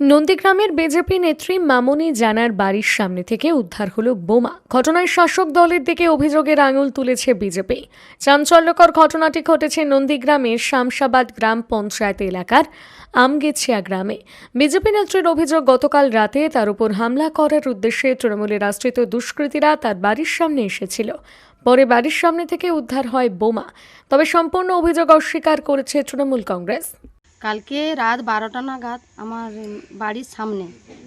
নন্দীগ্রামের বিজেপি নেত্রী মামনি জানার বাড়ির সামনে থেকে উদ্ধার হলো বোমা। ঘটনায় শাসক দলের দিকে অভিযোগের আঙুল তুলেছে বিজেপি। চাঞ্চল্যকর ঘটনাটি ঘটেছে নন্দীগ্রামের শামসাবাদ গ্রাম পঞ্চায়েত এলাকার আমগেছিয়া গ্রামে। বিজেপি নেত্রীর অভিযোগ, গতকাল রাতে তার উপর হামলা করার উদ্দেশ্যে তৃণমূলের আশ্রিত দুষ্কৃতীরা তার বাড়ির সামনে এসেছিল। পরে বাড়ির সামনে থেকে উদ্ধার হয় বোমা। তবে সম্পূর্ণ অভিযোগ অস্বীকার করেছে তৃণমূল কংগ্রেস। কালকে রাত 12টা নাগাদ আমার বাড়ির সামনে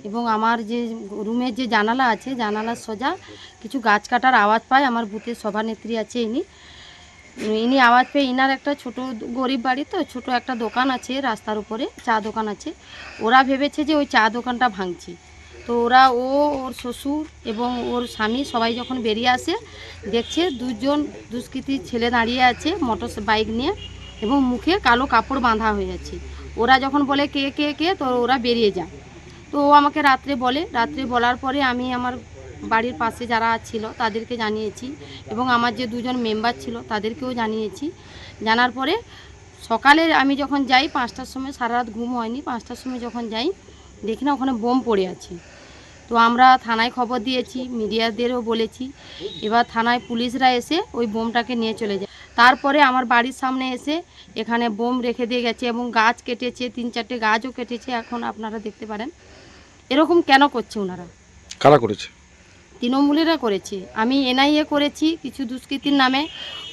এবং আমার যে রুমের যে জানালা আছে, জানালার সোজা কিছু গাছ কাটার আওয়াজ পায়। আমার বুথের সভানেত্রী আছে, ইনি আওয়াজ পেয়ে, ইনার একটা ছোট গরিব বাড়ি, তো ছোট একটা দোকান আছে রাস্তার উপরে, চা দোকান আছে। ওরা ভেবেছে যে ওই চা দোকানটা ভাঙছি। তো ওর শ্বশুর এবং ওর স্বামী সবাই যখন বেরিয়ে আসে, দেখছে দুজন দুষ্কৃতী ছেলে দাঁড়িয়ে আছে মোটর বাইক নিয়ে এবং মুখে কালো কাপড় বাঁধা হয়ে আছে। ওরা যখন বলে কে কে কে, তো ওরা বেরিয়ে যায়। তো ও আমাকে রাত্রে বলার পরে আমি আমার বাড়ির পাশে যারা ছিল তাদেরকে জানিয়েছি এবং আমার যে দুজন মেম্বার ছিল তাদেরকেও জানিয়েছি। জানার পরে সকালে আমি যখন যাই 5টার সময়, সারা রাত ঘুম হয়নি, 5টার সময় যখন যাই দেখি না ওখানে বোম পড়ে আছে। তো আমরা থানায় খবর দিয়েছি, মিডিয়াদেরও বলেছি। এবার থানায় পুলিশরা এসে ওই বোমটাকে নিয়ে চলে যায়। তারপরে আমার বাড়ির সামনে এসে এখানে বোম রেখে দিয়ে গেছে এবং গাছ কেটেছে, 3-4টে গাছও কেটেছে। এখন আপনারা দেখতে পারেন। এরকম কেন করছে ওনারা? কারা করেছে? তৃণমূলেরা করেছে। আমি এনআইএ করেছি কিছু দুষ্কৃতীর নামে।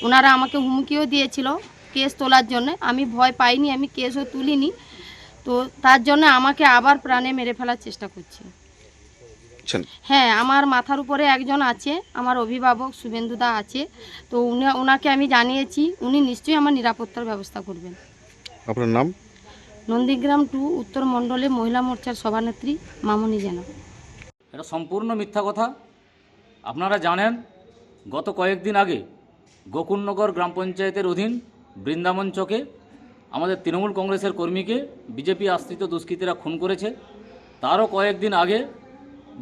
ওনারা আমাকে হুমকিও দিয়েছিল কেস তোলার জন্য। আমি ভয় পাইনি, আমি কেসও তুলিনি। তো তার জন্য আমাকে আবার প্রাণে মেরে ফেলার চেষ্টা করছে। হ্যাঁ, আমার মাথার উপরে একজন আছে, আমার অভিভাবক শুভেন্দুদা আছে। তো ওনাকে আমি জানিয়েছি, উনি নিশ্চয়ই আমার নিরাপত্তার ব্যবস্থা করবেন। আপনার নাম? নন্দীগ্রাম 2 উত্তর মণ্ডলে মহিলা মোর্চার সভানেত্রী মামনি জানা। এটা সম্পূর্ণ মিথ্যা কথা। আপনারা জানেন, গত কয়েকদিন আগে গোকুলনগর গ্রাম পঞ্চায়েতের অধীন বৃন্দাবন চকে আমাদের তৃণমূল কংগ্রেসের কর্মীকে বিজেপি আশ্রিত দুষ্কৃতীরা খুন করেছে। তারও কয়েকদিন আগে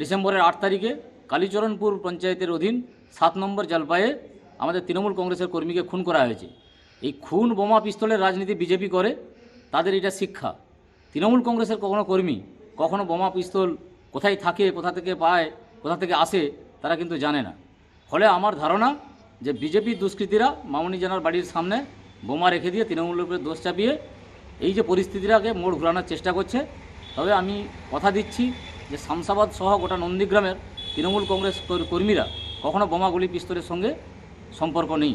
ডিসেম্বরের 8 তারিখে কালীচরণপুর পঞ্চায়েতের অধীন 7 নম্বর জলপাইয়ে আমাদের তৃণমূল কংগ্রেসের কর্মীকে খুন করা হয়েছে। এই খুন, বোমা, পিস্তলের রাজনীতি বিজেপি করে, তাদের এটা শিক্ষা। তৃণমূল কংগ্রেসের কখনো কর্মী কখনো বোমা পিস্তল কোথায় থাকে, কোথা থেকে পায়, কোথা থেকে আসে, তারা কিন্তু জানে না। ফলে আমার ধারণা যে বিজেপির দুষ্কৃতীরা মামনি জানার বাড়ির সামনে বোমা রেখে দিয়ে তৃণমূলের উপরে দোষ চাপিয়ে এই যে পরিস্থিতিটাকে মোড় ঘোরানোর চেষ্টা করছে। তবে আমি কথা দিচ্ছি যে শামসাবাদ সহ গোটা নন্দীগ্রামের তৃণমূল কংগ্রেস কর্মীরা কখনো বোমাগুলি পিস্তলের সঙ্গে সম্পর্ক নেই।